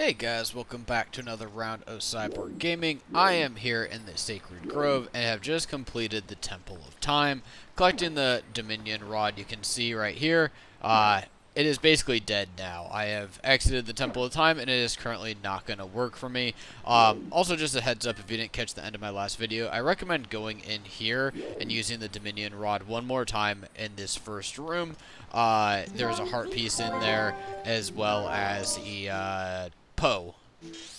Hey guys, welcome back to another round of Cyborg Gaming. I am here in the Sacred Grove and have just completed the Temple of Time, collecting the Dominion Rod you can see right here. It is basically dead now. I have exited the Temple of Time and it is currently not going to work for me. Also, just a heads up if you didn't catch the end of my last video, I recommend going in here and using the Dominion Rod one more time in this first room. There's a heart piece in there as well as the Poe.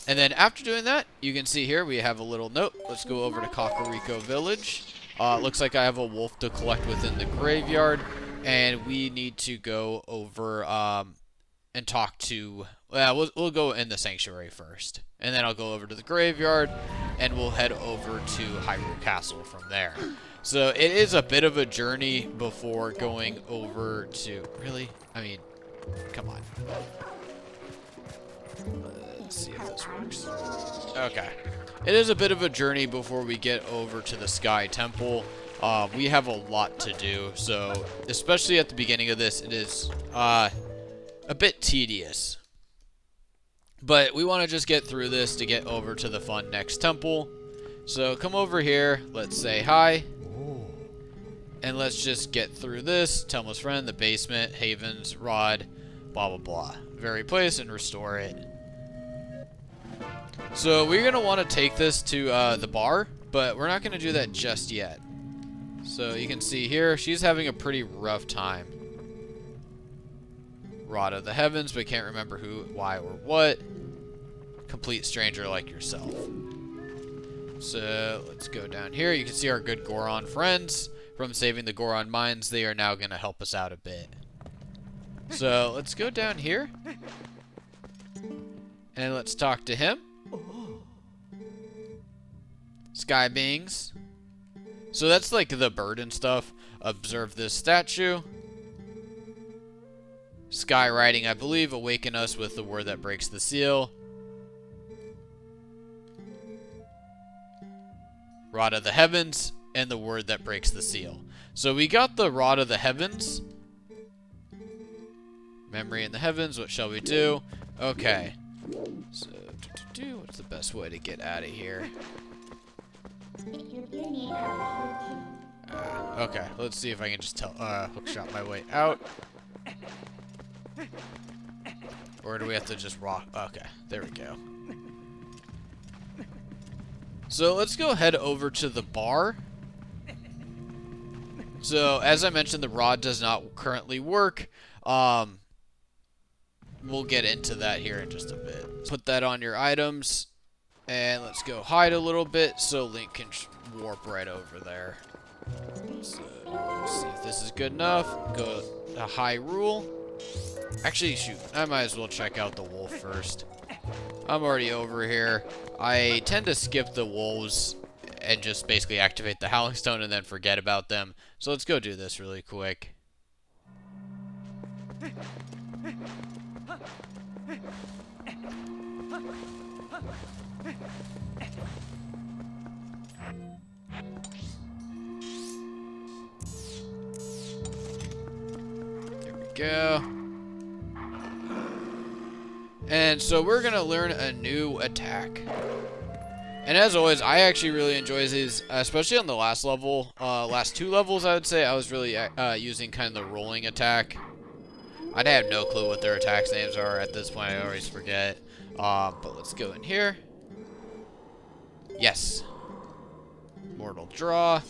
And then after doing that, you can see here we have a little note. Let's go over to Kakariko Village. Looks like I have a wolf to collect within the graveyard. And we need to go over and talk to... we'll go in the sanctuary first. And then I'll go over to the graveyard. And we'll head over to Hyrule Castle from there. So it is a bit of a journey before going over to... Really? I mean, come on. Let's see if this works. Okay. It is a bit of a journey before we get over to the Sky Temple. We have a lot to do, so especially at the beginning of this, it is a bit tedious. But we want to just get through this to get over to the fun next temple. So come over here, let's say hi. And let's just get through this. Telma's friend, the basement, Haven's, Rod, blah blah blah. Vary place and restore it. So we're going to want to take this to the bar, but we're not going to do that just yet. So you can see here, she's having a pretty rough time. Rod of the Heavens, but can't remember who, why, or what. Complete stranger like yourself. So let's go down here. You can see our good Goron friends from saving the Goron mines. They are now going to help us out a bit. So let's go down here. And let's talk to him. Sky beings. So that's like the bird and stuff. Observe this statue. Sky writing, I believe. Awaken us with the word that breaks the seal. Rod of the Heavens. And the word that breaks the seal. So we got the Rod of the Heavens. Memory in the heavens. What shall we do? Okay. So, what's the best way to get out of here? Okay, let's see if I can just hookshot my way out. Or do we have to just rock? Okay, there we go. So let's go head over to the bar. So as I mentioned, the rod does not currently work. We'll get into that here in just a bit. Put that on your items. And let's go hide a little bit so Link can warp right over there. So, let's see if this is good enough. Go to Hyrule. Actually, shoot. I might as well check out the wolf first. I'm already over here. I tend to skip the wolves and just basically activate the Howling Stone and then forget about them. So let's go do this really quick. Go. And so we're gonna learn a new attack. And as always, I actually really enjoy these, especially on the last level, last two levels. I would say I was really using kind of the rolling attack. I'd have no clue what their attacks names are at this point. I always forget. But let's go in here. Yes. Mortal Draw.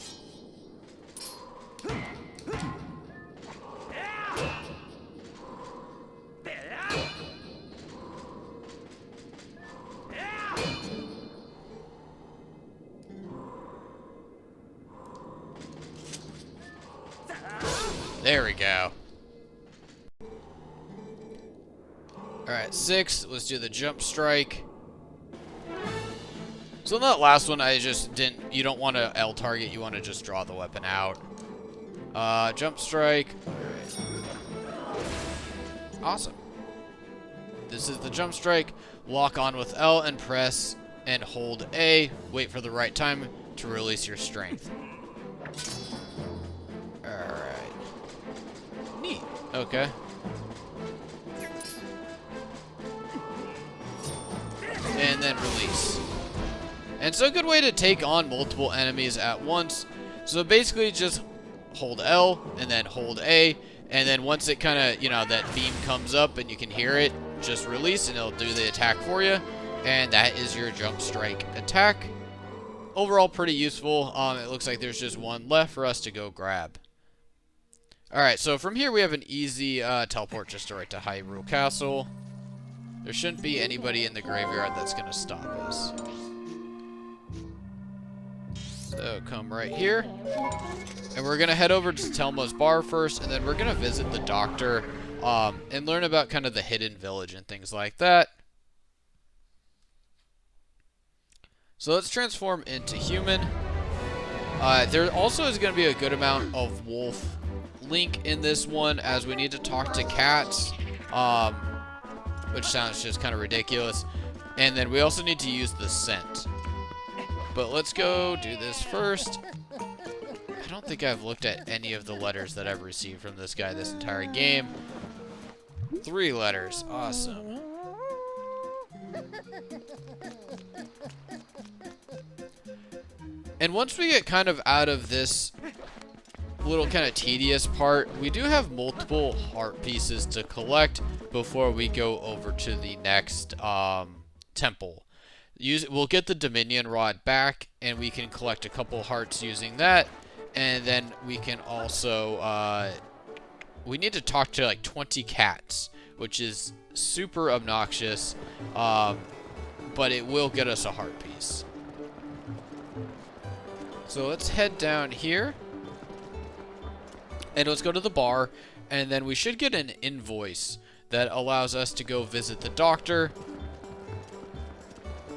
There we go. Alright, 6. Let's do the jump strike. So in that last one, I just didn't... You don't want to L target. You want to just draw the weapon out. Jump strike. Awesome. This is the jump strike. Lock on with L and press and hold A. Wait for the right time to release your strength. Alright. Neat. Okay. and then release. And so a good way to take on multiple enemies at once. So basically just hold L and then hold A, and then once it kind of, you know, that beam comes up and you can hear it, just release and it'll do the attack for you. And that is your jump strike attack. Overall pretty useful. It looks like there's just one left for us to go grab. Alright, so from here we have an easy teleport just right to Hyrule Castle. There shouldn't be anybody in the graveyard that's going to stop us. So come right here. And we're going to head over to Telma's bar first, and then we're going to visit the doctor and learn about kind of the hidden village and things like that. So let's transform into human. There also is going to be a good amount of wolf link in this one, as we need to talk to cats, which sounds just kind of ridiculous. And then we also need to use the scent. But let's go do this first. I don't think I've looked at any of the letters that I've received from this guy this entire game. 3 letters. Awesome. And once we get kind of out of this little kind of tedious part, we do have multiple heart pieces to collect before we go over to the next temple. We'll get the Dominion Rod back, and we can collect a couple hearts using that, and then we can also we need to talk to like 20 cats, which is super obnoxious, but it will get us a heart piece. So let's head down here, and let's go to the bar, and then we should get an invoice that allows us to go visit the doctor.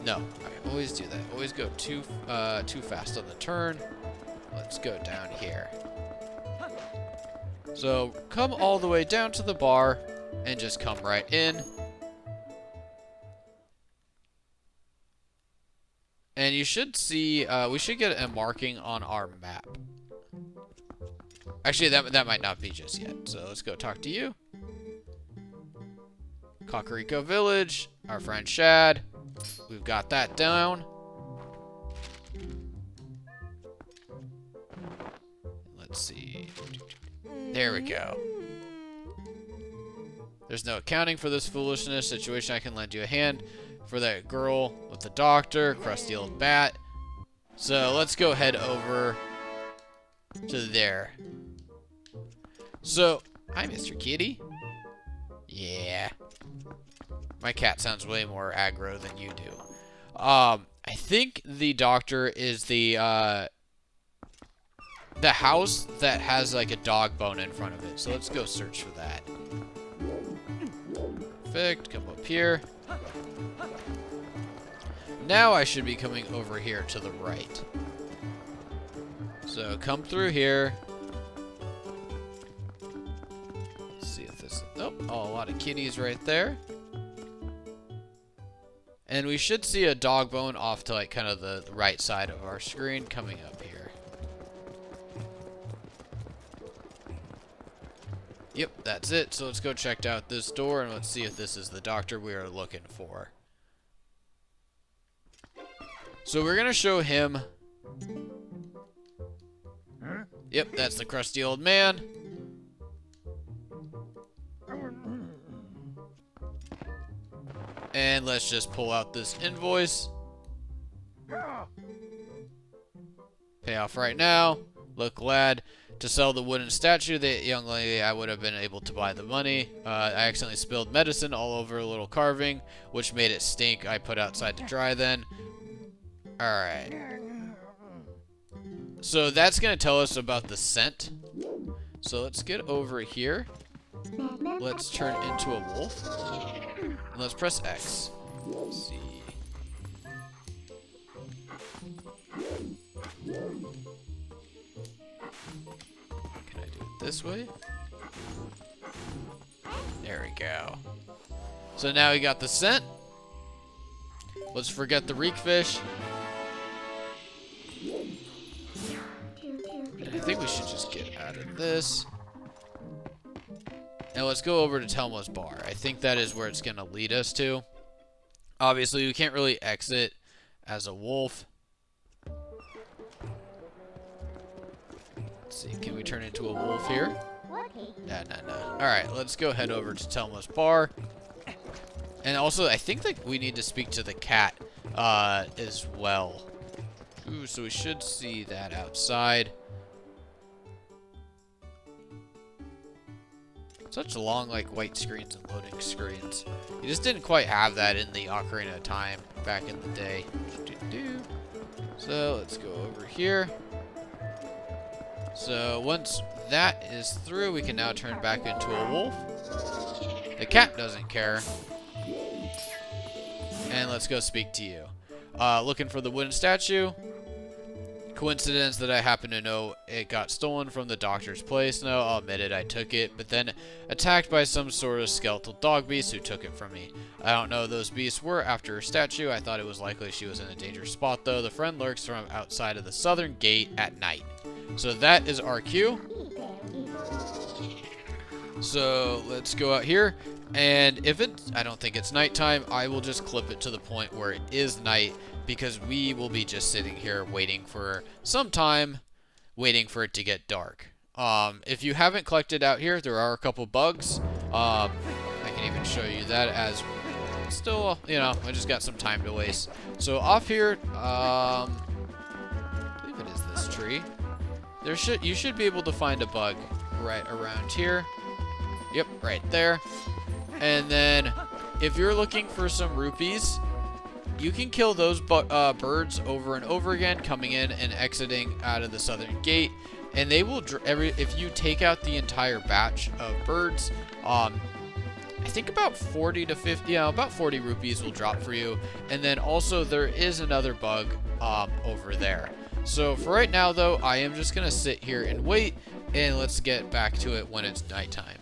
No, I always do that. Always go too fast on the turn. Let's go down here. So come all the way down to the bar and just come right in. And you should see, we should get a marking on our map. Actually, that might not be just yet. So let's go talk to you. Kakariko Village, our friend Shad. We've got that down. Let's see. There we go. There's no accounting for this foolishness. Situation, I can lend you a hand. For that girl with the doctor, crusty old bat. So let's go head over to there. So, hi, Mr. Kitty. Yeah. My cat sounds way more aggro than you do. I think the doctor is the house that has like a dog bone in front of it. So let's go search for that. Perfect. Come up here. Now I should be coming over here to the right. So come through here. Let's see if this... Oh, a lot of kitties right there. And we should see a dog bone off to like kind of the right side of our screen coming up here. Yep, that's it. So let's go check out this door and let's see if this is the doctor we are looking for. So we're gonna show him. Yep, that's the crusty old man. And let's just pull out this invoice. Pay off right now. Look glad to sell the wooden statue. The young lady, I would have been able to buy the money. I accidentally spilled medicine all over a little carving, which made it stink. I put outside to dry then. Alright. So that's going to tell us about the scent. So let's get over here. Let's turn into a wolf. And let's press X. Let's see. Can I do it this way? There we go. So now we got the scent. Let's forget the reek fish. And I think we should just get out of this. Now let's go over to Telma's bar. I think that is where it's going to lead us to. Obviously, we can't really exit as a wolf. Let's see, can we turn into a wolf here? No. Alright, let's go head over to Telma's bar. And also, I think that we need to speak to the cat as well. Ooh, so we should see that outside. Such long, like, white screens and loading screens. You just didn't quite have that in the Ocarina of Time back in the day. So, let's go over here. So, once that is through, we can now turn back into a wolf. The cat doesn't care. And let's go speak to you. Looking for the wooden statue. Coincidence that I happen to know it got stolen from the doctor's place. No, I'll admit it, I took it, but then attacked by some sort of skeletal dog beast who took it from me. I don't know who those beasts were after her statue. I thought it was likely she was in a dangerous spot, though. The friend lurks from outside of the southern gate at night. So that is our cue. So let's go out here, and if it's, I don't think it's nighttime, I will just clip it to the point where it is night, because we will be just sitting here waiting for some time, waiting for it to get dark. If you haven't collected out here, there are a couple bugs. I can even show you that as still, you know, I just got some time to waste. So off here, I believe it is this tree. You should be able to find a bug right around here. Yep, right there. And then, if you're looking for some rupees, you can kill those birds over and over again, coming in and exiting out of the southern gate. And they will, if you take out the entire batch of birds, I think about 40 to 50, about 40 rupees will drop for you. And then also, there is another bug over there. So for right now, though, I am just going to sit here and wait, and let's get back to it when it's nighttime.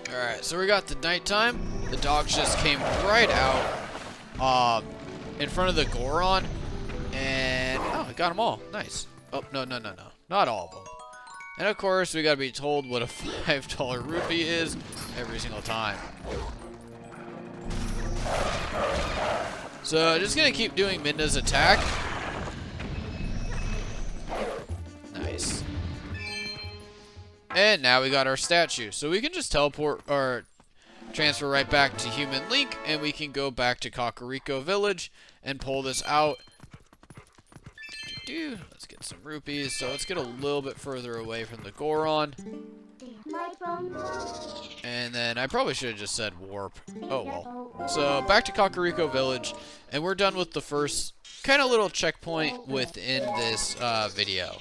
Alright, so we got the nighttime. The dogs just came right out in front of the Goron, and oh, I got them all. Nice. Oh, no. Not all of them. And of course, we gotta be told what a $5 rupee is every single time. So, just gonna keep doing Midna's attack. Nice. And now we got our statue. So we can just teleport or transfer right back to Human Link, and we can go back to Kakariko Village and pull this out. Let's get some rupees. So let's get a little bit further away from the Goron. And then I probably should have just said warp. Oh well. So back to Kakariko Village, and we're done with the first kind of little checkpoint within this video.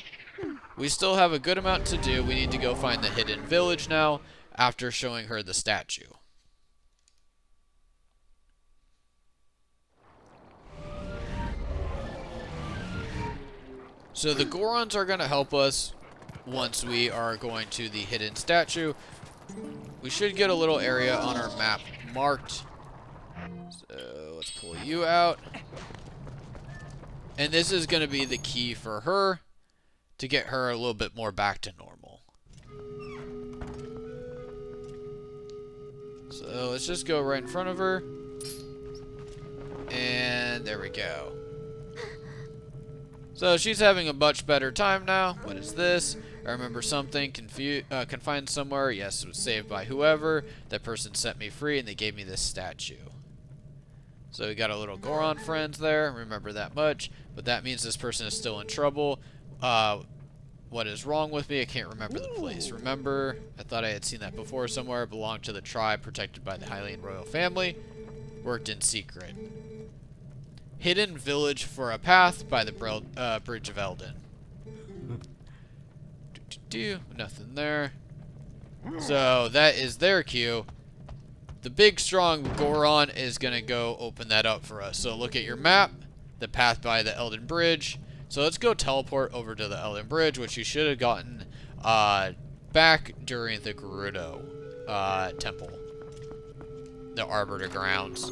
We still have a good amount to do. We need to go find the hidden village now after showing her the statue. So the Gorons are going to help us once we are going to the hidden statue. We should get a little area on our map marked. So let's pull you out. And this is going to be the key for her to get her a little bit more back to normal. So let's just go right in front of her. And there we go. So she's having a much better time now. What is this? I remember something. Confined somewhere. Yes, it was saved by whoever. That person set me free, and they gave me this statue. So we got a little Goron friends there. Remember that much. But that means this person is still in trouble. What is wrong with me? I can't remember the place. Remember, I thought I had seen that before somewhere. Belonged to the tribe protected by the Hylian royal family. Worked in secret. Hidden village for a path by the Bridge of Eldin. Nothing there. So that is their cue. The big strong Goron is going to go open that up for us. So look at your map. The path by the Eldin Bridge. So let's go teleport over to the Eldin Bridge, which you should have gotten back during the Gerudo temple. The Arbiter Grounds.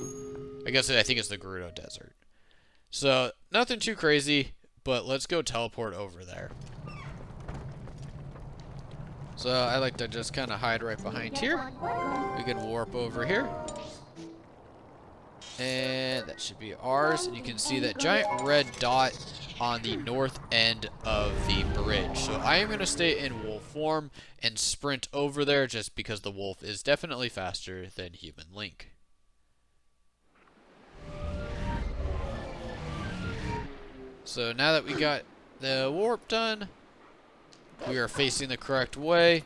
I think it's the Gerudo Desert. So, nothing too crazy, but let's go teleport over there. So I like to just kind of hide right behind here. We can warp over here. And that should be ours. And you can see that giant red dot on the north end of the bridge. So I am going to stay in wolf form and sprint over there just because the wolf is definitely faster than human Link. So now that we got the warp done, we are facing the correct way.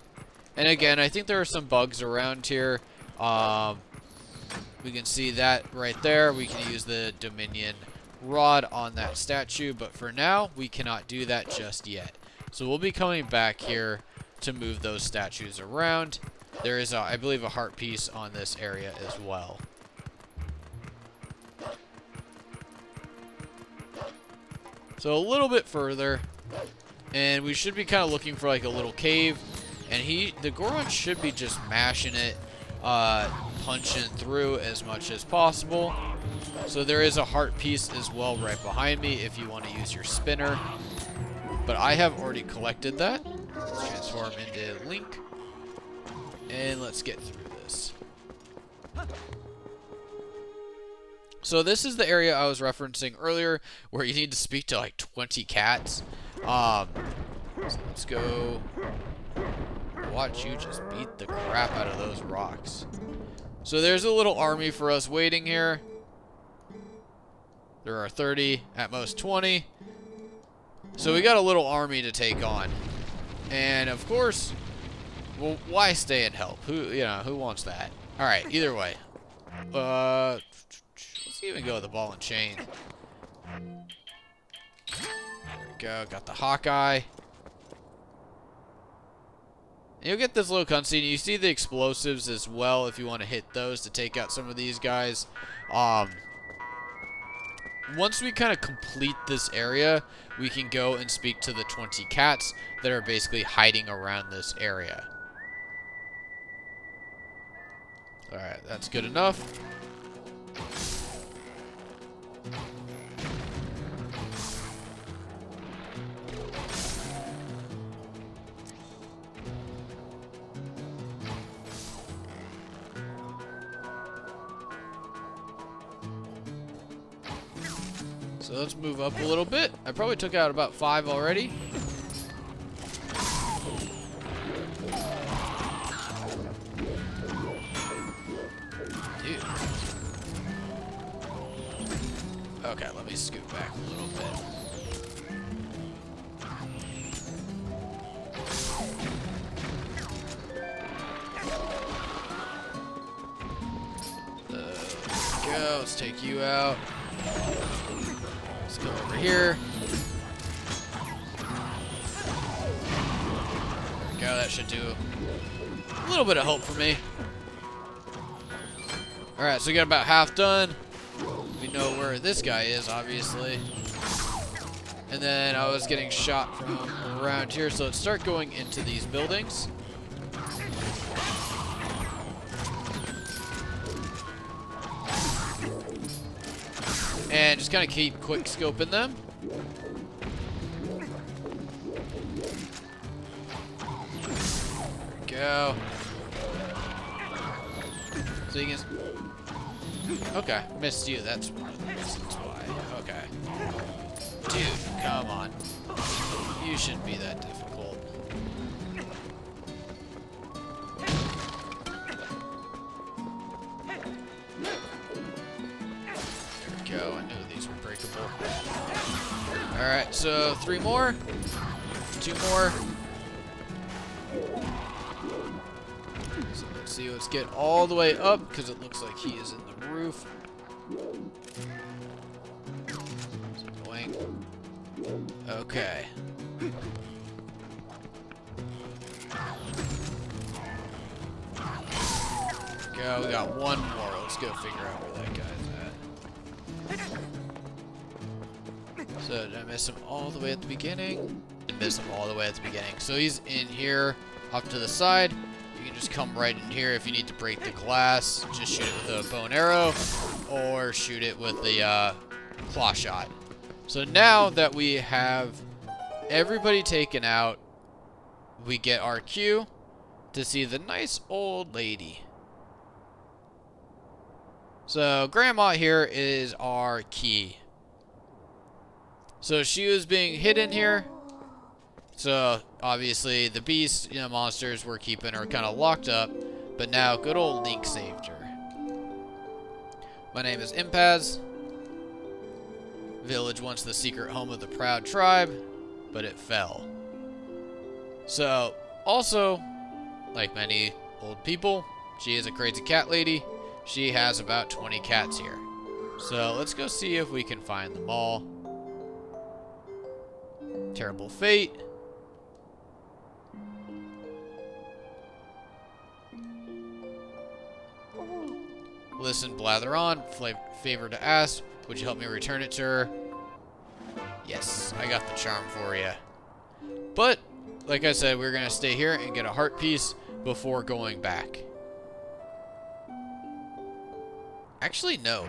And again, I think there are some bugs around here. We can see that right there. We can use the Dominion rod on that statue, but for now, we cannot do that just yet. So we'll be coming back here to move those statues around. There is, I believe, a heart piece on this area as well. So a little bit further, and we should be kind of looking for like a little cave, and the Goron should be just mashing it, punching through as much as possible. So there is a heart piece as well right behind me if you want to use your spinner, but I have already collected that. Let's transform into Link, and let's get through this. So this is the area I was referencing earlier where you need to speak to like 20 cats. So let's go watch you just beat the crap out of those rocks. So there's a little army for us waiting here. There are 30, at most 20. So we got a little army to take on. And of course, well, why stay and help? Who wants that? All right, either way. Let's even go with the ball and chain. There we go. Got the Hawkeye. And you'll get this little cutscene. You see the explosives as well if you want to hit those to take out some of these guys. Once we kind of complete this area, we can go and speak to the 20 cats that are basically hiding around this area. Alright, that's good enough. So let's move up a little bit. I probably took out about 5 already. Dude. Okay, let me scoot back a little bit. There we go. Let's take you out. Let's go over here. There we go. That should do a little bit of hope for me. Alright, so we got about half done. We know where this guy is, obviously. And then I was getting shot from around here, so let's start going into these buildings. And just kind of keep quick scoping them. There we go. So you can... Okay, missed you. That's one of the reasons why. Okay. Dude, come on. You shouldn't be that difficult. There we go. I knew these were breakable. Alright, so 3 more. 2 more. So let's see. Let's get all the way up because it looks like he is in the roof. It's annoying. Okay. Go. We got 1 more. Let's go figure out where that guy's at. So did I miss him all the way at the beginning? Didn't miss him all the way at the beginning. So he's in here, off to the side. You can just come right in here if you need to break the glass. Just shoot it with a bow and arrow, or shoot it with the claw shot. So now that we have everybody taken out, we get our Q, to see the nice old lady. So, Grandma here is our key. So, she was being hidden here. So, obviously, the beasts, monsters were keeping her kind of locked up. But now, good old Link saved her. My name is Impaz. Village once the secret home of the proud tribe, but it fell. So, also, like many old people, she is a crazy cat lady. She has about 20 cats here. So, let's go see if we can find them all. Terrible fate. Listen, blather on. Favor to ask. Would you help me return it to her? Yes, I got the charm for you. But, like I said, we're going to stay here and get a heart piece before going back. Actually, no.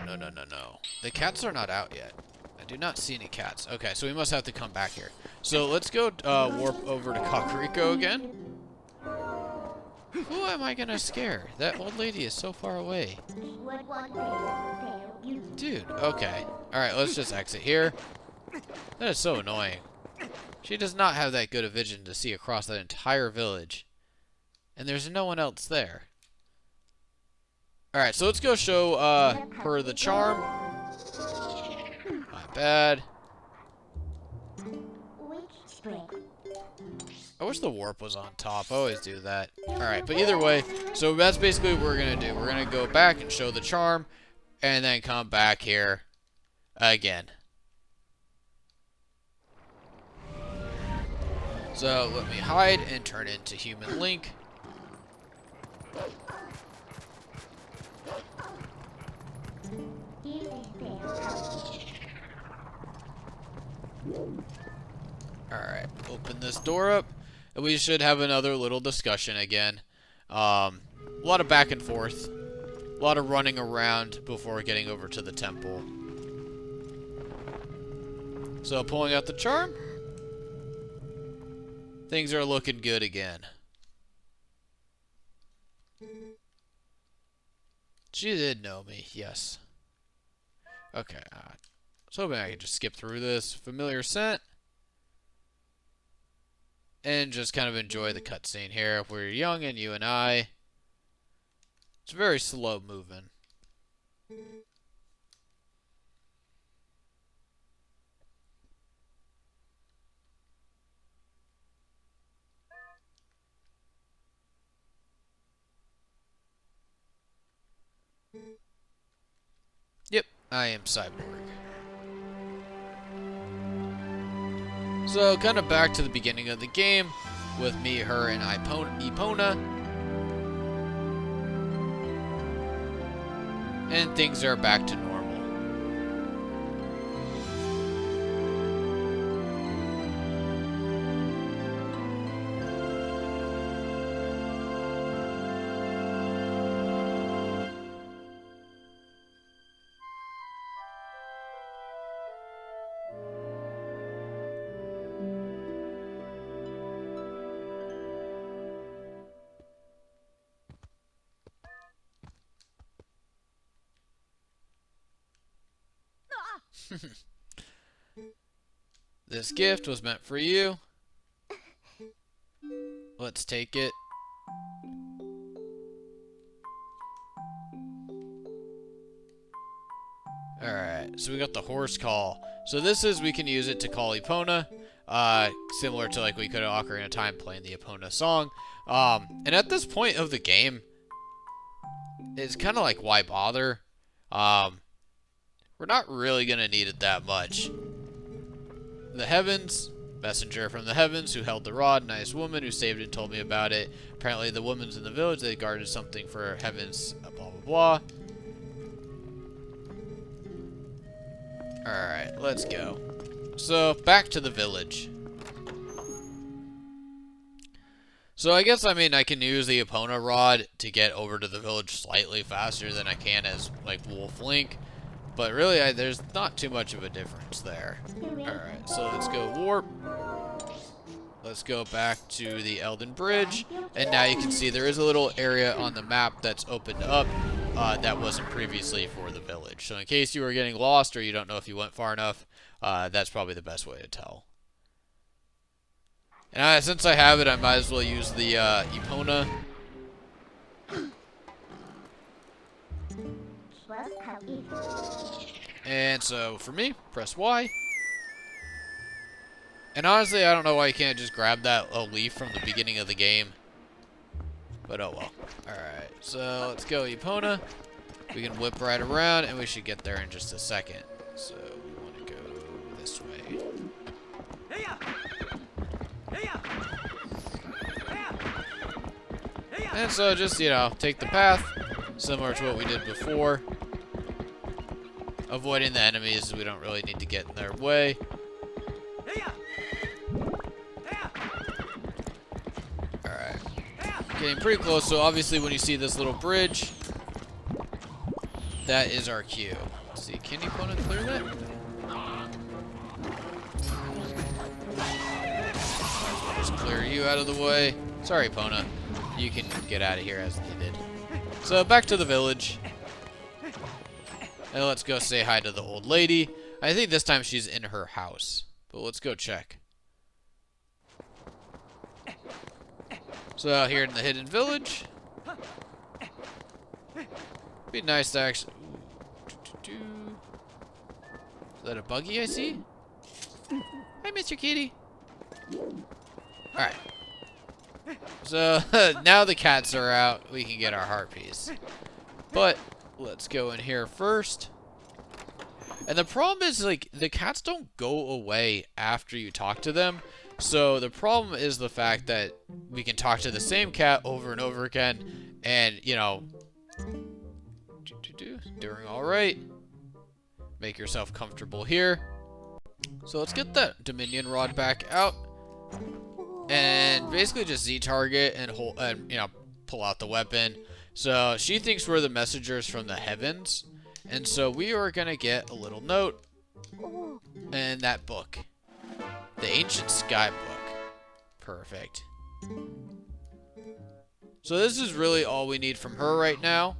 The cats are not out yet. I do not see any cats. Okay, so we must have to come back here. So let's go warp over to Kakariko again. Who am I going to scare? That old lady is so far away. Dude, okay. Alright, let's just exit here. That is so annoying. She does not have that good a vision to see across that entire village. And there's no one else there. Alright, so let's go show her the charm. Not bad. I wish the warp was on top. I always do that. Alright, but either way, so that's basically what we're going to do. We're going to go back and show the charm, and then come back here again. So let me hide and turn into human Link. Alright, open this door up. And we should have another little discussion again. A lot of back and forth. A lot of running around before getting over to the temple. So, pulling out the charm. Things are looking good again. She did know me, yes. Okay, I was hoping I could just skip through this. Familiar scent. And just kind of enjoy the cutscene here. We're young and you and I. It's very slow moving. Yep, I am Cyborg. So, kind of back to the beginning of the game with me, her, and Epona. And things are back to normal. This gift was meant for you. Let's take it. Alright, so we got the horse call. So this is, we can use it to call Epona. Similar to like we could have Ocarina of Time playing the Epona song. And at this point of the game, it's kind of like, why bother? We're not really going to need it that much. The heavens, messenger from the heavens who held the rod, nice woman who saved it and told me about it. Apparently the women's in the village, they guarded something for heavens, blah, blah, blah. Alright, let's go. So, back to the village. So I guess, I can use the Epona rod to get over to the village slightly faster than I can as, like, Wolf Link. But really, there's not too much of a difference there. Alright, so let's go warp. let's go back to the Elden Bridge, and now you can see there is a little area on the map that's opened up that wasn't previously for the village. So in case you were getting lost or you don't know if you went far enough, that's probably the best way to tell. And since I have it, I might as well use the Epona. And so for me, press Y. And honestly, I don't know why you can't just grab that leaf from the beginning of the game. But oh well. Alright, so let's go Epona. We can whip right around, and we should get there in just a second. So we want to go this way. And so just, you know, take the path, similar to what we did before. Avoiding the enemies, we don't really need to get in their way. Alright. Getting pretty close, so obviously when you see this little bridge, that is our cue. Let's see, can Epona clear that? Just clear you out of the way. Sorry, Epona. You can get out of here as needed. So back to the village. And let's go say hi to the old lady. I think this time she's in her house. But let's go check. So out here in the hidden village. Be nice to actually... Is that a buggy I see? Hi, Mr. Kitty. Alright. So, now the cats are out, we can get our heart piece. But, let's go in here first. And the problem is, like, the cats don't go away after you talk to them. So, the problem is the fact that we can talk to the same cat over and over again. And, you know, doing alright. Make yourself comfortable here. So, let's get that Dominion rod back out. And basically just Z-target and hold, you know, pull out the weapon. So she thinks we're the messengers from the heavens. And so we are going to get a little note in that book. The Ancient Sky Book. Perfect. So this is really all we need from her right now.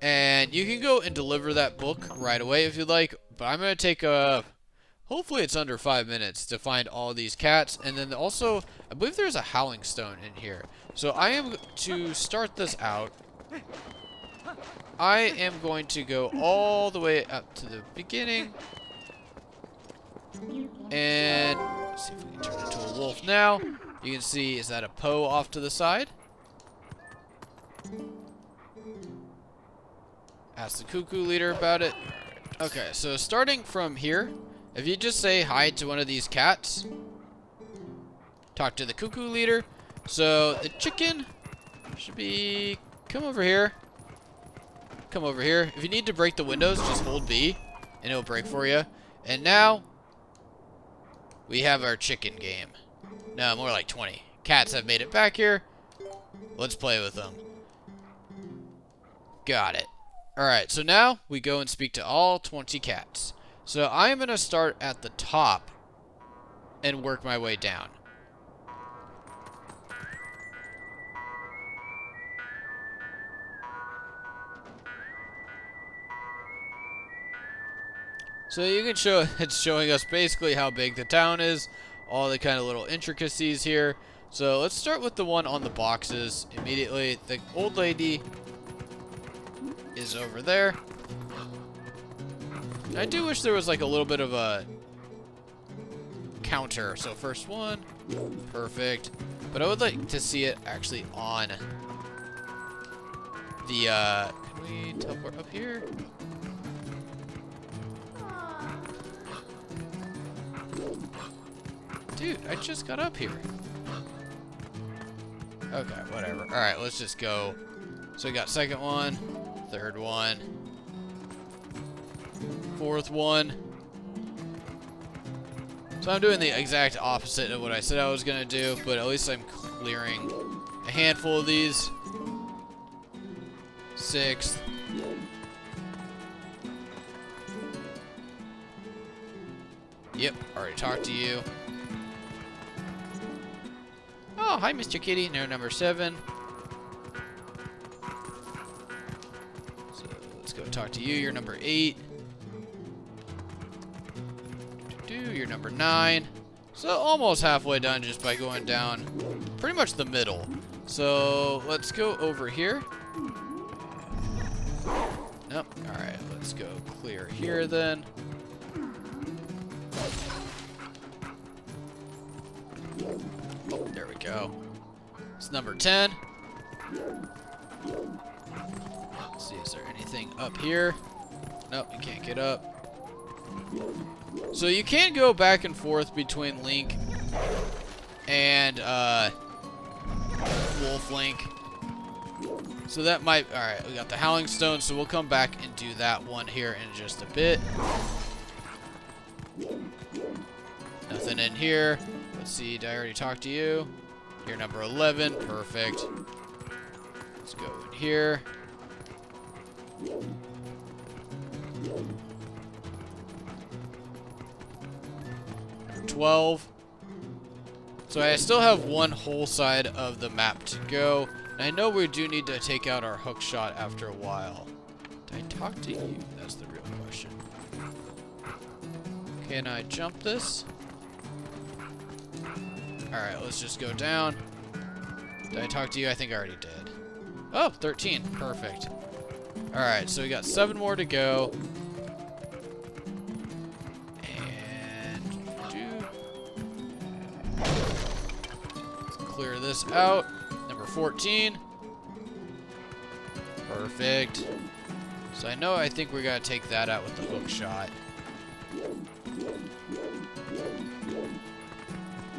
And you can go and deliver that book right away if you'd like. But I'm going to take a... Hopefully it's under 5 minutes to find all these cats. And then also, I believe there's a howling stone in here. So I am to start this out. I am going to go all the way up to the beginning. And let's see if we can turn into a wolf now. You can see, is that a Poe off to the side? Ask the cuckoo leader about it. Okay, so starting from here. If you just say hi to one of these cats, talk to the cuckoo leader. So the chicken should be, come over here. Come over here. If you need to break the windows, just hold B and it'll break for you. And now we have our chicken game. No, more like 20. Cats have made it back here. Let's play with them. Got it. Alright, so now we go and speak to all 20 cats. So I am going to start at the top and work my way down. So you can show, it's showing us basically how big the town is, all the kind of little intricacies here. So let's start with the one on the boxes immediately. The old lady is over there. I do wish there was like a little bit of a counter. So first one, perfect. But I would like to see it actually on the, can we teleport up here? Dude, I just got up here. Okay, whatever. Alright, let's just go. So we got second one, third one, fourth one. So I'm doing the exact opposite of what I said I was going to do, but at least I'm clearing a handful of these. Sixth. Yep, already talked to you. Oh, hi, Mr. Kitty. No, number 7. So let's go talk to you. You're number 8. You're number 9. So almost halfway done just by going down pretty much the middle. So let's go over here. Nope. Alright, let's go clear here then. Oh, there we go. It's number 10. Let's see, is there anything up here? Nope, you can't get up. So you can go back and forth between Link and Wolf Link. So that might... Alright, we got the Howling Stone, so we'll come back and do that one here in just a bit. Nothing in here. Let's see, did I already talk to you? You're number 11. Perfect. Let's go in here. 12. So I still have one whole side of the map to go. And I know we do need to take out our hook shot after a while. Did I talk to you? That's the real question. Can I jump this? Alright, let's just go down. Did I talk to you? I think I already did. Oh, 13. Perfect. Alright, so we got 7 more to go. Clear this out. Number 14. Perfect. So I think we gotta take that out with the hook shot.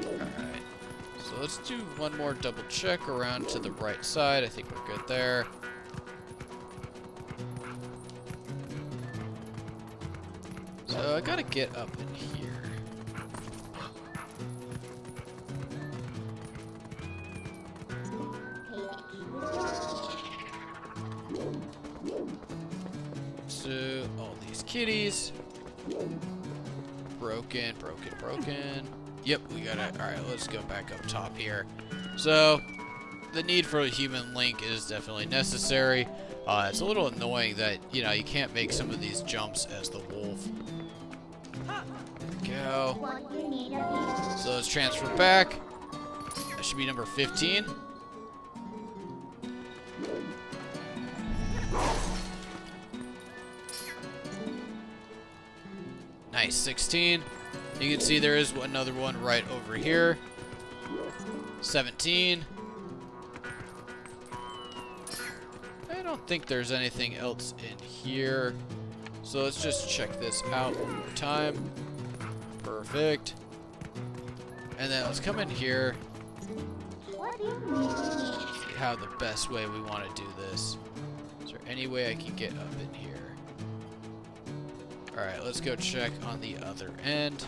Alright. So let's do one more double check around to the right side. I think we're good there. So I gotta get up in here. So, all these kitties. Broken. Yep, we got it. Alright, let's go back up top here. So, the need for a human Link is definitely necessary. It's a little annoying that, you know, you can't make some of these jumps as the wolf. There we go. So let's transfer back. That should be number 15. Nice, 16. You can see there is another one right over here. 17. I don't think there's anything else in here. So let's just check this out one more time. Perfect. And then let's come in here. See how the best way we want to do this. Is there any way I can get up in here? Alright, let's go check on the other end.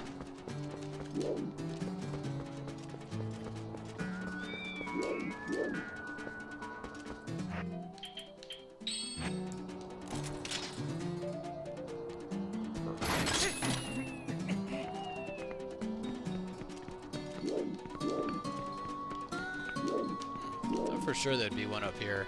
I'm for sure there'd be one up here.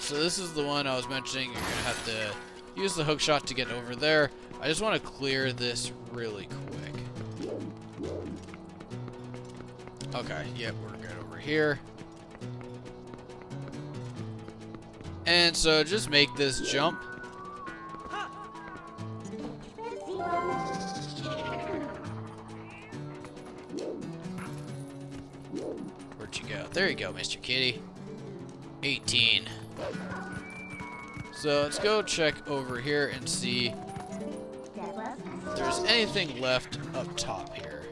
So this is the one I was mentioning. You're going to have to use the hook shot to get over there. I just want to clear this really quick. Okay, yep, we're good over here. And so just make this jump. Where'd you go? There you go, Mr. Kitty. 18. So let's go check over here and see if there's anything left up top here.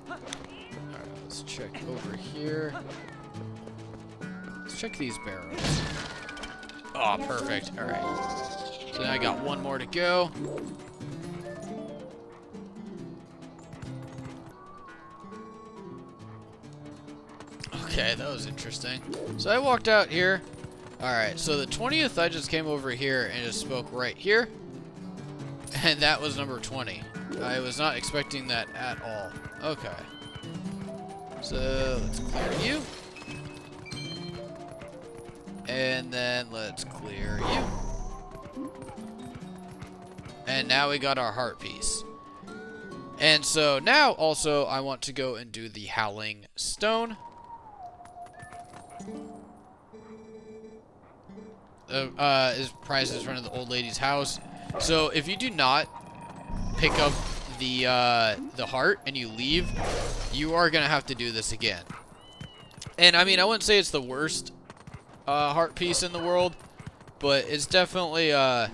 Alright, let's check over here. Let's check these barrels. Oh, perfect. Alright. So now I got one more to go. Okay, that was interesting. So I walked out here. Alright, so the 20th, I just came over here and just spoke right here. And that was number 20. I was not expecting that at all. Okay. So, let's clear you. And then let's clear you. And now we got our heart piece. And so now also I want to go and do the Howling Stone. Is prized in front of the old lady's house. So if you do not pick up the heart and you leave, you are gonna have to do this again. And I mean, I wouldn't say it's the worst heart piece in the world, but it's definitely a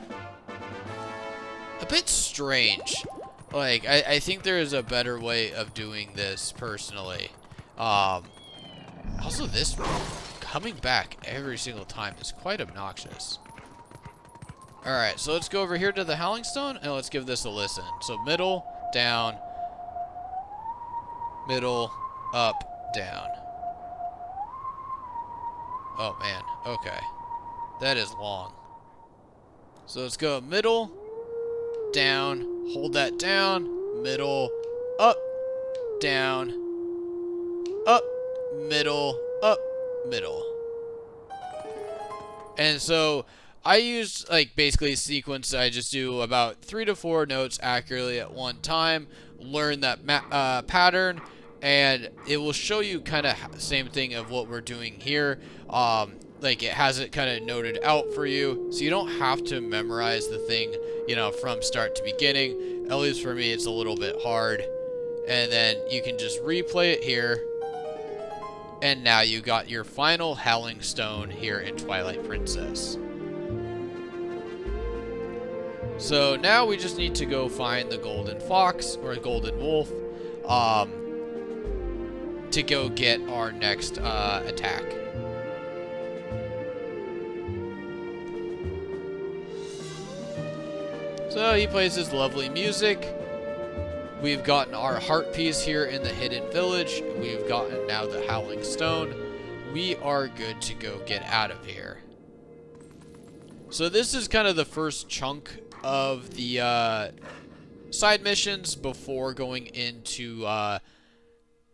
bit strange. Like, I think there is a better way of doing this personally. Also, this coming back every single time is quite obnoxious. Alright, so let's go over here to the Howling Stone and let's give this a listen. So middle, down, middle, up, down. Oh man, okay. That is long. So let's go middle, down, hold that down, middle, up, down, up, middle, up, middle. And so I use like basically a sequence. I just do about 3 to 4 notes accurately at one time, learn that pattern, and it will show you kind of same thing of what we're doing here. Like it has it kind of noted out for you, so you don't have to memorize the thing, you know, from start to beginning. At least for me, it's a little bit hard. And then you can just replay it here. And now you got your final Howling Stone here in Twilight Princess. So now we just need to go find the golden fox or golden wolf to go get our next attack. So he plays his lovely music. We've gotten our heart piece here in the hidden village. We've gotten now the Howling Stone. We are good to go get out of here. So this is kind of the first chunk of the side missions before going into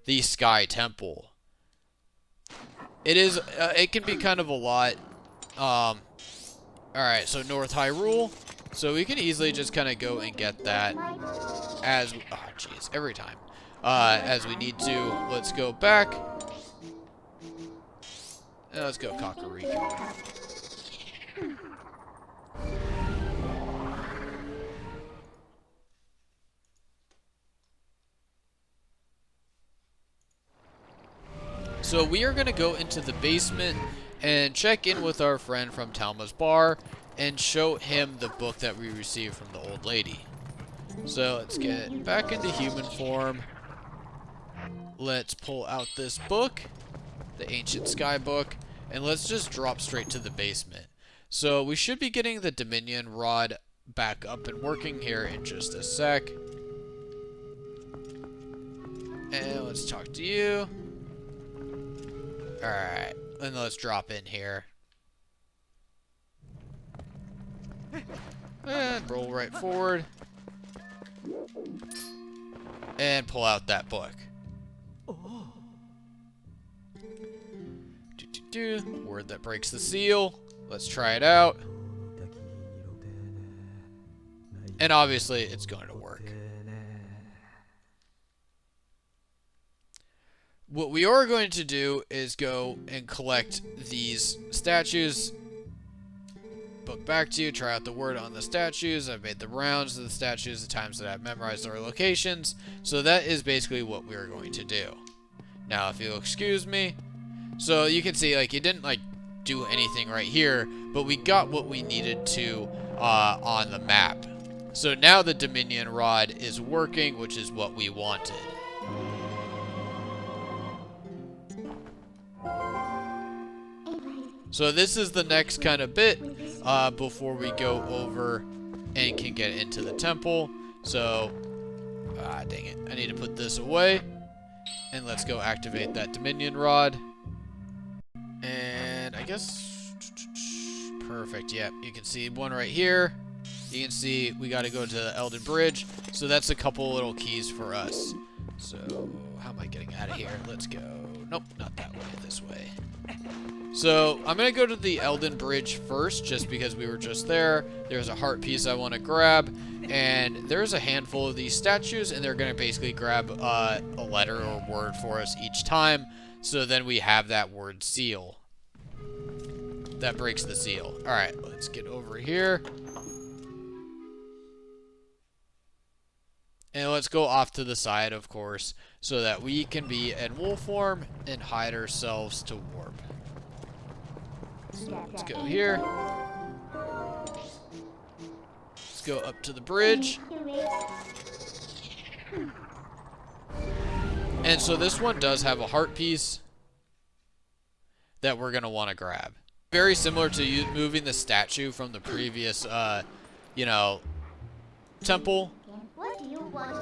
the Sky Temple. It can be kind of a lot. Alright, so North Hyrule. So we can easily just kind of go and get that as, oh jeez, every time. As we need to. Let's go back. And let's go Kakariko. So we are going to go into the basement and check in with our friend from Talma's bar and show him the book that we received from the old lady. So let's get back into human form. Let's pull out this book, the Ancient Sky book, and let's just drop straight to the basement. So we should be getting the Dominion rod back up and working here in just a sec. And let's talk to you. Alright, and let's drop in here. And roll right forward. And pull out that book. Word that breaks the seal. Let's try it out. And obviously, it's going to work. What we are going to do is go and collect these statues. Book back to you, try out the word on the statues. I've made the rounds of the statues, the times that I've memorized our locations. So that is basically what we're going to do. Now, if you'll excuse me. So you can see, like, it didn't, like, do anything right here, but we got what we needed to on the map. So now the Dominion rod is working, which is what we wanted. So this is the next kind of bit before we go over and can get into the temple. So, dang it. I need to put this away. And let's go activate that Dominion rod. And I guess... Perfect, yep. You can see one right here. You can see we got to go to the Elden Bridge. So that's a couple little keys for us. So, how am I getting out of here? Let's go. Nope, not that way. This way. So, I'm going to go to the Elden Bridge first, just because we were just there. There's a heart piece I want to grab. And there's a handful of these statues, and they're going to basically grab a letter or word for us each time. So then we have that word seal. That breaks the seal. Alright, let's get over here. And let's go off to the side, of course, so that we can be in wolf form and hide ourselves to warp. So let's go here. Let's go up to the bridge. And so this one does have a heart piece that we're going to want to grab. Very similar to you moving the statue from the previous, temple. What do you want?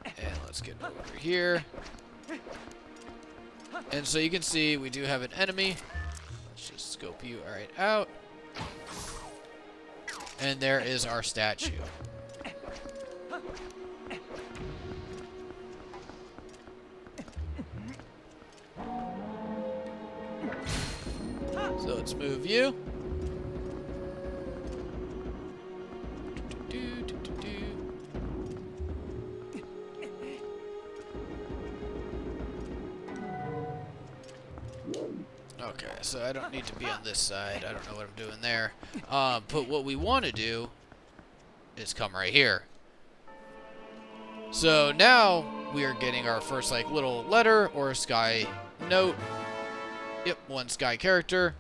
And let's get over here. And so you can see we do have an enemy. Let's just scope you right out. And there is our statue. So let's move you. Okay, so I don't need to be on this side. I don't know what I'm doing there. But what we want to do is come right here. So now we are getting our first like little letter or sky note. Yep, one sky character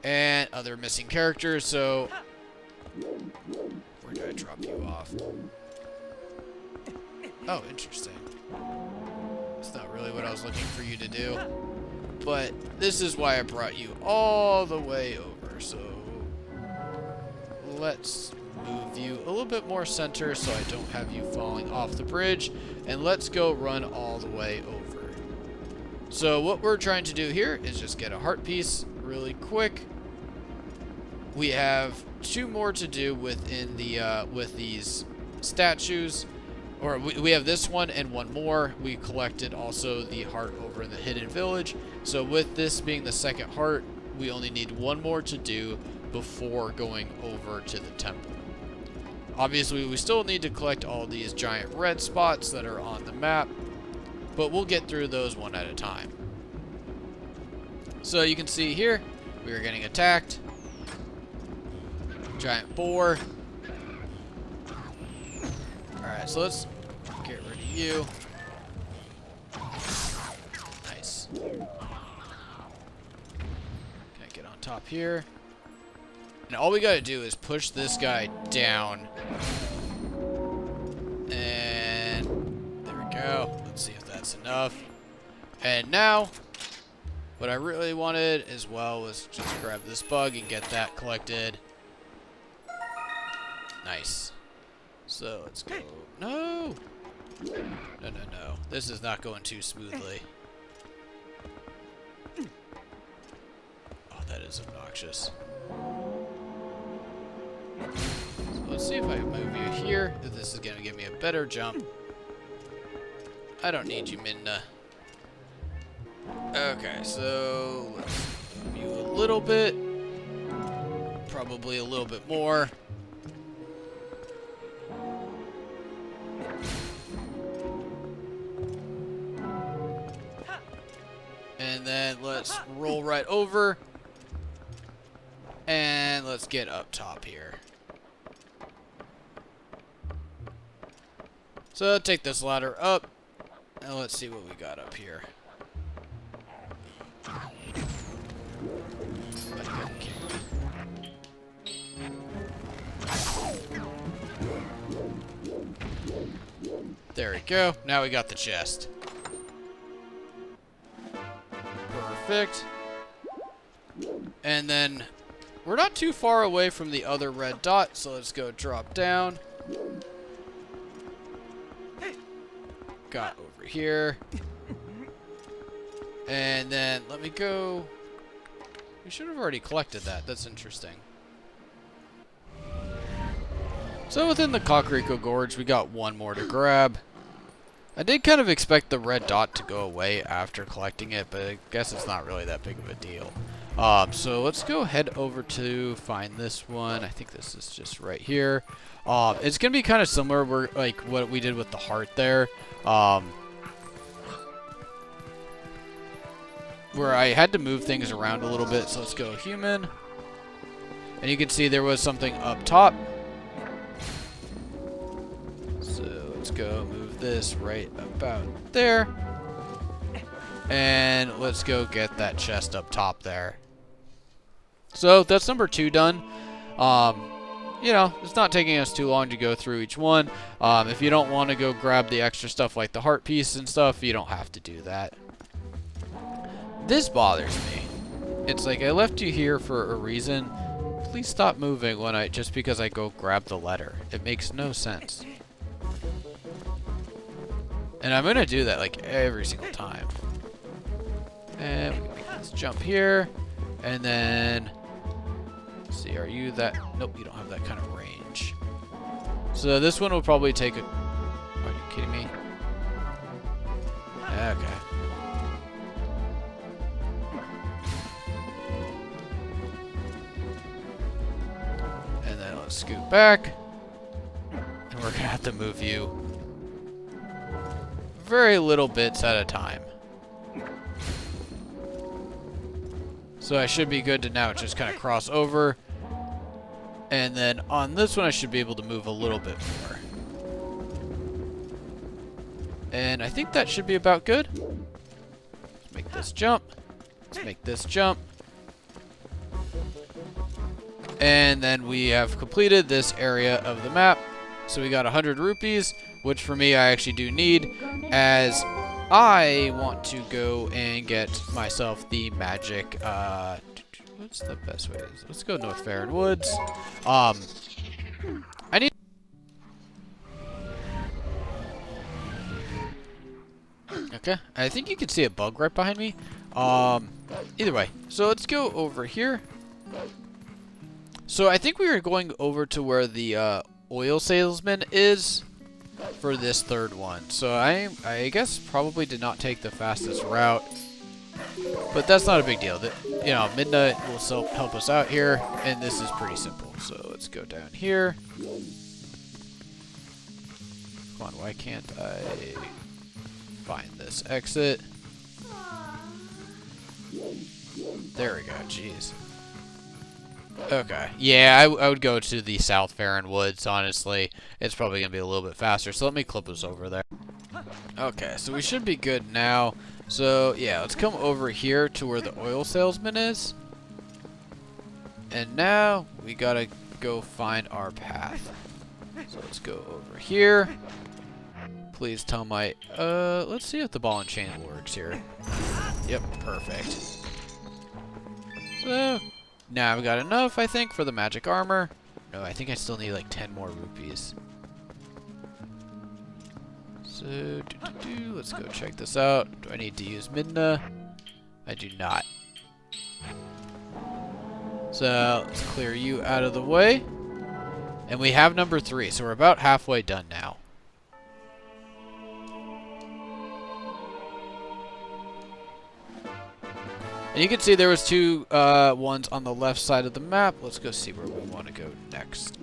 and other missing characters. So where did I drop you off? Oh, interesting. That's not really what I was looking for you to do. But this is why I brought you all the way over. So let's move you a little bit more center so I don't have you falling off the bridge. And let's go run all the way over. So what we're trying to do here is just get a heart piece really quick. We have 2 more to do within the with these statues. Or we have this one and 1 more. We collected also the heart over in the hidden village. So with this being the second heart, we only need 1 more to do before going over to the temple. Obviously, we still need to collect all these giant red spots that are on the map, but we'll get through those one at a time. So you can see here, we are getting attacked. Giant boar. Alright, so let's get rid of you. Nice. Can I get on top here? And all we gotta do is push this guy down. And there we go. Let's see if that's enough. And now, what I really wanted as well was just grab this bug and get that collected. Nice. So let's go. No! No, no, no. This is not going too smoothly. Oh, that is obnoxious. So let's see if I can move you here. If this is going to give me a better jump. I don't need you, Minna. Okay, so let's move you a little bit. Probably a little bit more. And then let's roll right over. And let's get up top here. So take this ladder up. And let's see what we got up here. There we go. Now we got the chest. Perfect. And then we're not too far away from the other red dot, so let's go drop down. Got over here. And then let me go. We should have already collected that. That's interesting. So within the Kakariko Gorge, we got one more to grab. I did kind of expect the red dot to go away after collecting it, but I guess it's not really that big of a deal. So let's go head over to find this one. I think this is just right here. It's going to be kind of similar like what we did with the heart there. Where I had to move things around a little bit. So let's go human. And you can see there was something up top. So let's go move this right about there. And let's go get that chest up top there. So that's number 2 done. You know, it's not taking us too long to go through each one. If you don't want to go grab the extra stuff like the heart piece and stuff, you don't have to do that. This bothers me. It's like I left you here for a reason. Please stop moving just because I go grab the letter. It makes no sense. And I'm gonna do that like every single time. And we can make this jump here. And then let's see, are you that? Nope, you don't have that kind of range. So this one will probably take a. Are you kidding me? Okay. And then let's scoot back. And we're gonna have to move you very little bits at a time. So I should be good to now just kind of cross over. And then on this one I should be able to move a little bit more. And I think that should be about good. Let's make this jump. Let's make this jump. And then we have completed this area of the map. So we got 100 rupees, which for me I actually do need, as I want to go and get myself the magic, what's the best way? Let's go North Farron Woods. I need... Okay, I think you can see a bug right behind me. Either way, so let's go over here. So I think we are going over to where the oil salesman is for this third one. So I guess probably did not take the fastest route, but that's not a big deal. You know, Midnight will help us out here, and this is pretty simple. So let's go down here. Come on, why can't I find this exit? There we go, jeez. Okay, yeah, I would go to the South Farron Woods, honestly. It's probably going to be a little bit faster, so let me clip us over there. Okay, so we should be good now. So, yeah, let's come over here to where the oil salesman is. And now, we got to go find our path. So let's go over here. Please tell my... let's see if the ball and chain works here. Yep, perfect. So... now we got enough, I think, for the magic armor. No, I think I still need like 10 more rupees. So, let's go check this out. Do I need to use Midna? I do not. So, let's clear you out of the way. And we have number 3, so we're about halfway done now. And you can see there was 2 ones on the left side of the map. Let's go see where we want to go next.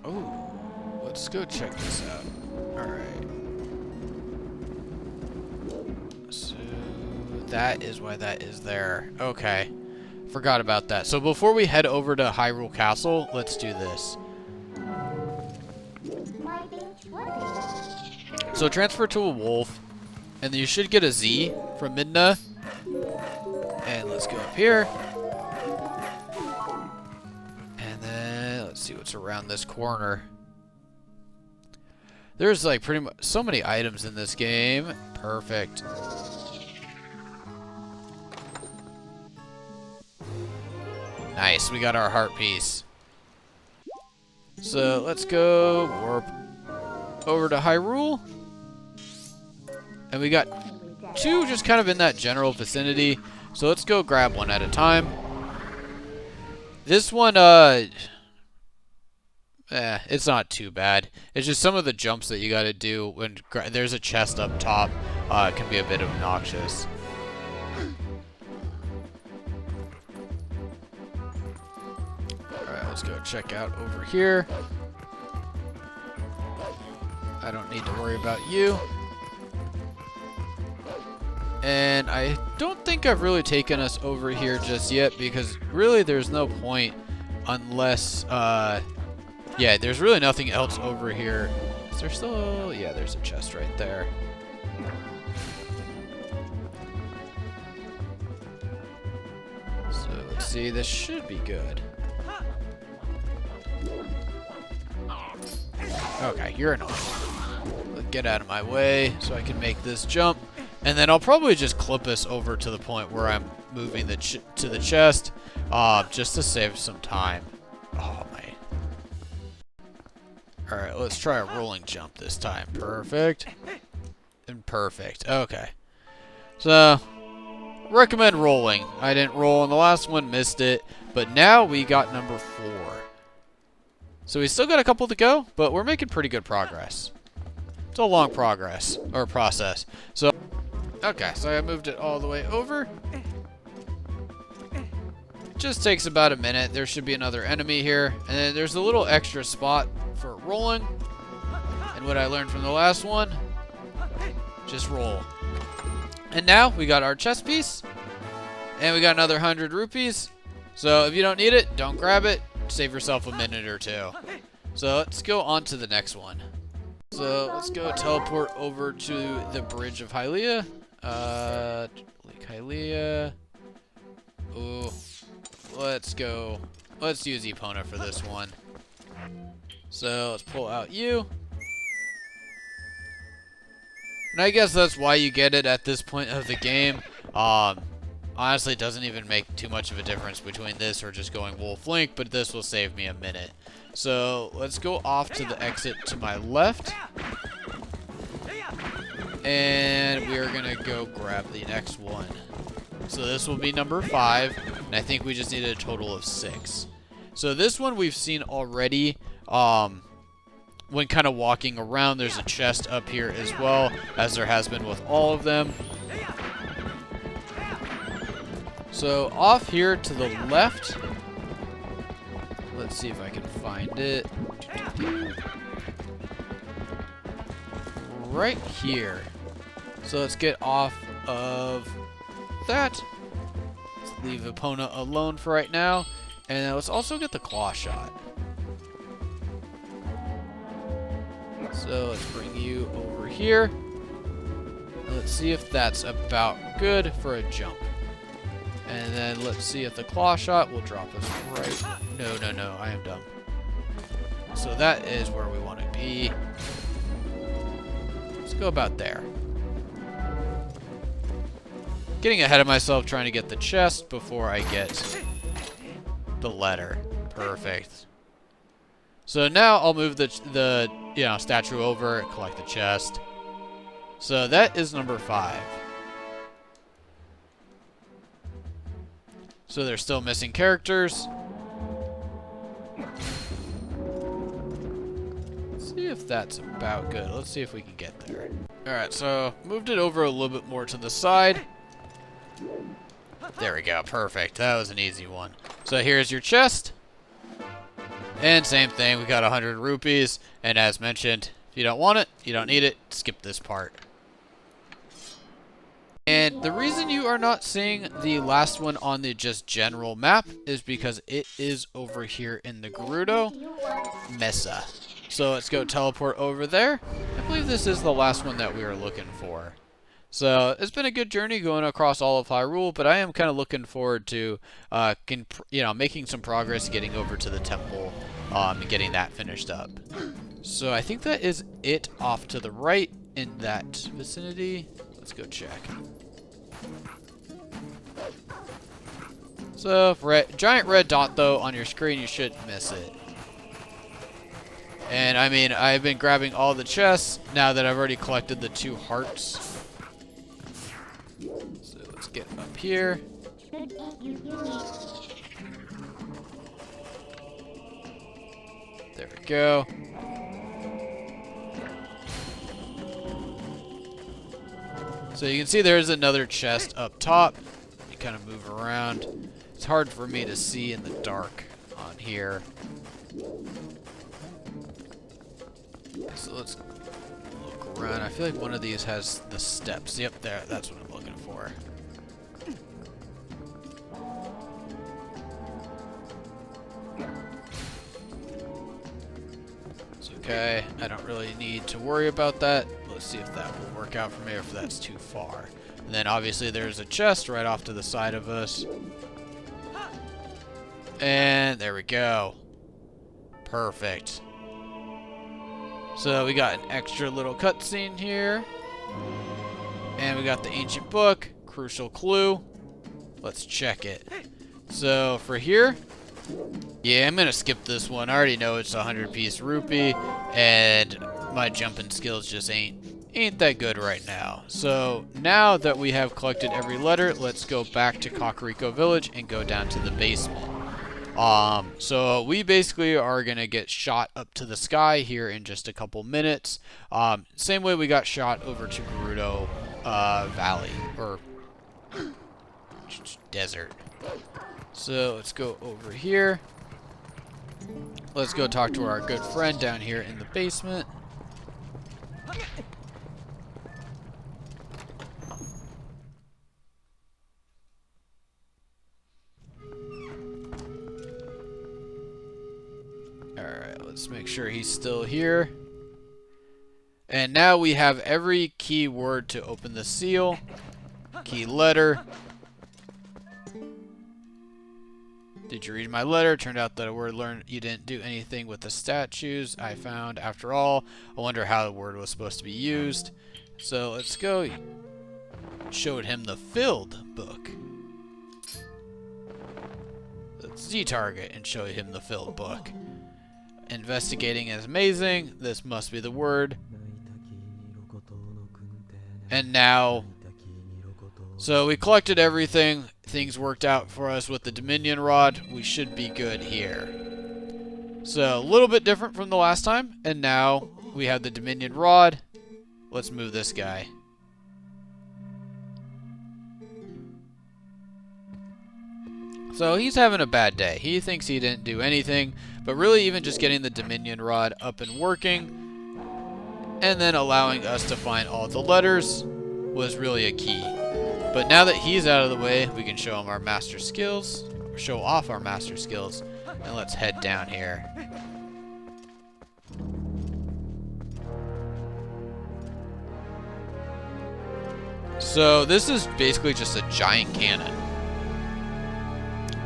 Oh, let's go check this out. Alright. So, that is why that is there. Okay. Forgot about that. So before we head over to Hyrule Castle, let's do this. So transfer to a wolf, and you should get a Z from Midna. And let's go up here. And then let's see what's around this corner. There's like pretty much so many items in this game. Perfect. Nice, we got our heart piece. So let's go warp over to Hyrule. And we got two just kind of in that general vicinity. So let's go grab one at a time. This one, it's not too bad. It's just some of the jumps that you gotta do when there's a chest up top can be a bit obnoxious. Alright, let's go check out over here. I don't need to worry about you. And I don't think I've really taken us over here just yet, because really there's no point unless, yeah, there's really nothing else over here. Is there still, yeah, there's a chest right there. So let's see, this should be good. Okay, you're annoying. Get out of my way so I can make this jump. And then I'll probably just clip us over to the point where I'm moving to the chest, just to save some time. Oh, man. Alright, let's try a rolling jump this time. Perfect. And perfect. Okay. So, recommend rolling. I didn't roll on the last one, missed it. But now we got number 4. So we still got a couple to go, but we're making pretty good progress. It's a long process. So, okay, so I moved it all the way over. It just takes about a minute. There should be another enemy here. And then there's a little extra spot for rolling. And what I learned from the last one, just roll. And now we got our chest piece. And we got another 100 rupees. So if you don't need it, don't grab it. Save yourself a minute or two. So let's go on to the next one. So let's go teleport over to the bridge of Hylia. Lake Hylia. Ooh. Let's go. Let's use Epona for this one. So let's pull out you. And I guess that's why you get it at this point of the game. Honestly, it doesn't even make too much of a difference between this or just going Wolf Link, but this will save me a minute. So let's go off to the exit to my left. And we are going to go grab the next one. So this will be number 5, and I think we just needed a total of 6. So this one we've seen already. When kind of walking around, there's a chest up here as well, as there has been with all of them. So off here to the left, let's see if I can find it. Right here. So let's get off of that. Let's leave Epona alone for right now. And then let's also get the claw shot. So let's bring you over here. And let's see if that's about good for a jump. And then let's see if the claw shot will drop us right. No, I am dumb. So that is where we want to be. Let's go about there. Getting ahead of myself, trying to get the chest before I get the letter. Perfect. So now I'll move the statue over and collect the chest. So that is number 5. So they're still missing characters. Let's see if that's about good. Let's see if we can get there. Alright, so moved it over a little bit more to the side. There we go, perfect. That was an easy one. So here's your chest. And same thing, we got 100 rupees. And as mentioned, if you don't want it, you don't need it, skip this part. And the reason you are not seeing the last one on the just general map is because it is over here in the Gerudo Mesa. So let's go teleport over there. I believe this is the last one that we are looking for. So it's been a good journey going across all of Hyrule, but I am kind of looking forward to making some progress getting over to the temple and getting that finished up. So I think that is it off to the right in that vicinity. Let's go check. So, giant red dot, though, on your screen, you shouldn't miss it. And, I mean, I've been grabbing all the chests now that I've already collected the 2 hearts. here. There we go. So you can see there's another chest up top. You kind of move around. It's hard for me to see in the dark on here. So let's look around. I feel like one of these has the steps. Yep, there. That's what I'm looking for. It's okay. I don't really need to worry about that. Let's see if that will work out for me or if that's too far. And then obviously there's a chest right off to the side of us. And there we go. Perfect. So we got an extra little cutscene here. And we got the ancient book. Crucial clue. Let's check it. So for here, yeah, I'm gonna skip this one. I already know it's a 100-piece rupee, and my jumping skills just ain't that good right now. So now that we have collected every letter, let's go back to Kakariko Village and go down to the basement. So we basically are gonna get shot up to the sky here in just a couple minutes. Same way we got shot over to Gerudo Valley, or desert. So let's go over here. Let's go talk to our good friend down here in the basement. Alright, let's make sure he's still here. And now we have every key word to open the seal. Key letter. Did you read my letter? Turned out that a word learned you didn't do anything with the statues I found. After all, I wonder how the word was supposed to be used. So let's go. Showed him the filled book. Let's Z-target and show him the filled book. Investigating is amazing. This must be the word. And now, so we collected everything. Things worked out for us with the Dominion Rod. We should be good here. So a little bit different from the last time. And now we have the Dominion Rod. Let's move this guy. So he's having a bad day. He thinks he didn't do anything. But really even just getting the Dominion Rod up and working and then allowing us to find all the letters was really a key. But now that he's out of the way, we can show him our master skills, or show off our master skills, and let's head down here. So this is basically just a giant cannon.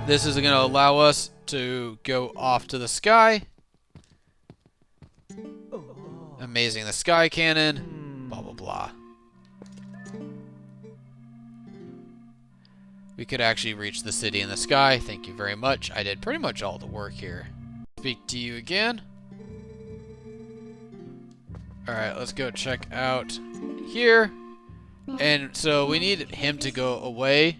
This is going to allow us to go off to the sky. Amazing, the sky cannon, blah, blah, blah. We could actually reach the city in the sky. Thank you very much. I did pretty much all the work here. Speak to you again. Alright, let's go check out here. And so we need him to go away.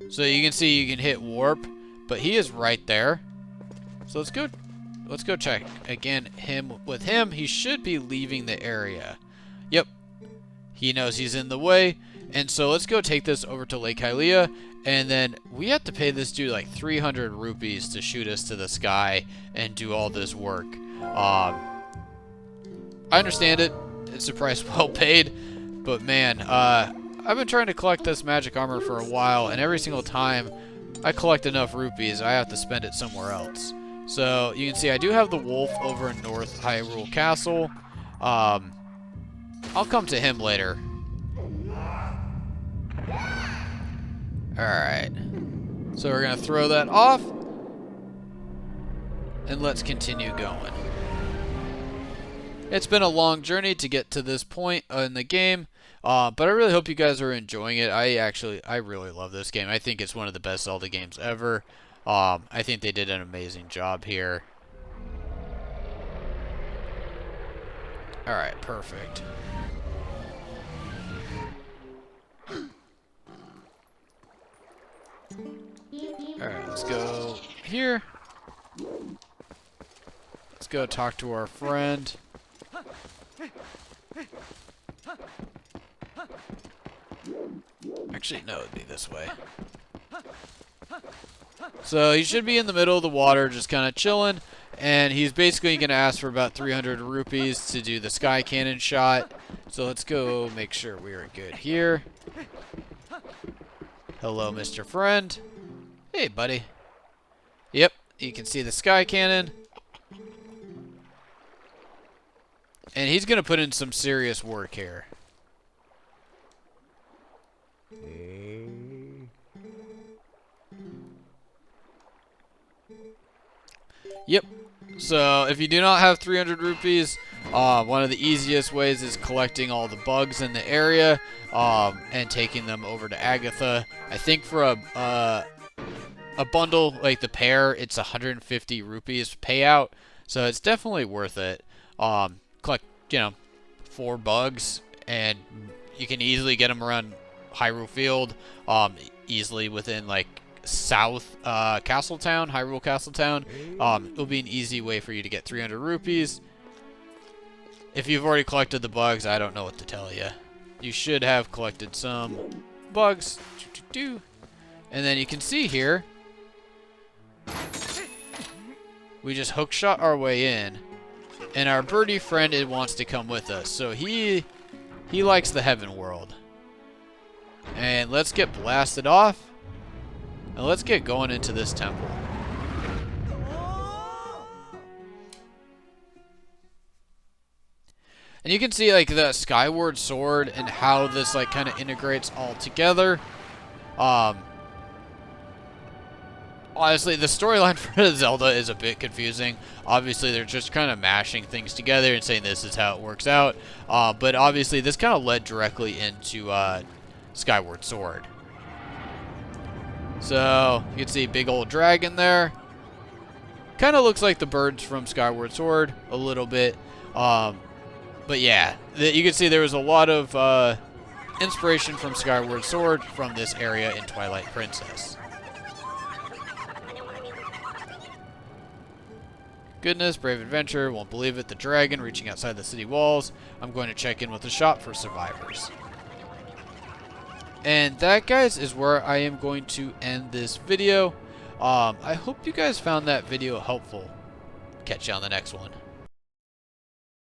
So you can see you can hit warp, but he is right there. So let's go check again. With him, he should be leaving the area. Yep, he knows he's in the way, and so let's go take this over to Lake Hylia, and then we have to pay this dude like 300 rupees to shoot us to the sky and do all this work. I understand it. It's a price well paid, but man, I've been trying to collect this magic armor for a while, and every single time I collect enough rupees, I have to spend it somewhere else. So you can see I do have the wolf over in North Hyrule Castle. I'll come to him later. Alright. So we're going to throw that off. And let's continue going. It's been a long journey to get to this point in the game. But I really hope you guys are enjoying it. I really love this game. I think it's one of the best Zelda games ever. I think they did an amazing job here. Alright, perfect. let's go talk to our friend. Actually, no, it'd be this way. So he should be in the middle of the water, just kind of chilling. And he's basically going to ask for about 300 rupees to do the sky cannon shot. So let's go make sure we are good here. Hello, Mr. Friend. Hey, buddy. Yep, you can see the sky cannon. And he's going to put in some serious work here. Yep. So if you do not have 300 rupees, one of the easiest ways is collecting all the bugs in the area and taking them over to Agatha. I think for a bundle like the pair, it's 150 rupees payout, so it's definitely worth it. Collect, 4 bugs, and you can easily get them around Hyrule Field, easily within like South Castletown, Hyrule Castletown. It'll be an easy way for you to get 300 rupees. If you've already collected the bugs, I don't know what to tell you. You should have collected some bugs. And then you can see here, we just hookshot our way in, and our birdie friend wants to come with us. So he likes the heaven world. And let's get blasted off. And let's get going into this temple. And you can see like the Skyward Sword and how this like kind of integrates all together. Honestly, the storyline for Zelda is a bit confusing. Obviously, they're just kind of mashing things together and saying this is how it works out. But obviously, this kind of led directly into Skyward Sword. So, you can see big old dragon there. Kind of looks like the birds from Skyward Sword a little bit. But yeah, you can see there was a lot of inspiration from Skyward Sword from this area in Twilight Princess. Goodness, brave adventure, won't believe it. The dragon reaching outside the city walls. I'm going to check in with the shop for survivors. And that, guys, is where I am going to end this video. I hope you guys found that video helpful. Catch you on the next one.